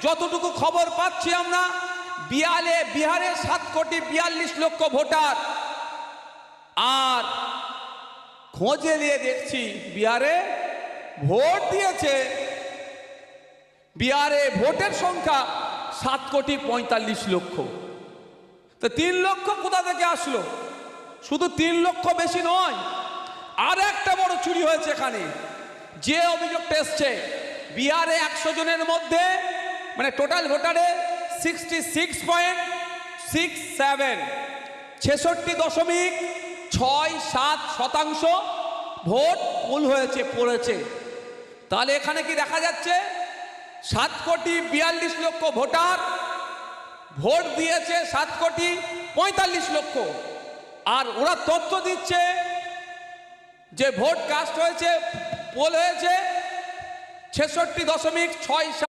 যতটুকু খবর পাচ্ছি আমরা, বিহারে 7,42,00,000 ভোটার। আর খোঁজে নিয়ে দেখছি বিহারে ভোট দিয়েছে, বিহারে ভোটের সংখ্যা 7,45,00,000। তো 3 লক্ষ কোথা থেকে আসলো? শুধু 3 লক্ষ বেশি নয়, আর একটা বড় চুরি হয়েছে এখানে। যে অভিযোগটা এসছে, বিহারে 100 জনের মধ্যে মানে টোটাল ভোটারে 66.67 66.67% ভোট ভুল হয়েছে, পড়েছে। তাহলে এখানে কি দেখা যাচ্ছে? 7,42,00,000 ভোটার ভোট দিয়েছে 7,45,00,000। আর ওরা তথ্য দিচ্ছে যে ভোট কাস্ট হয়েছে, পোল হয়েছে 66.67।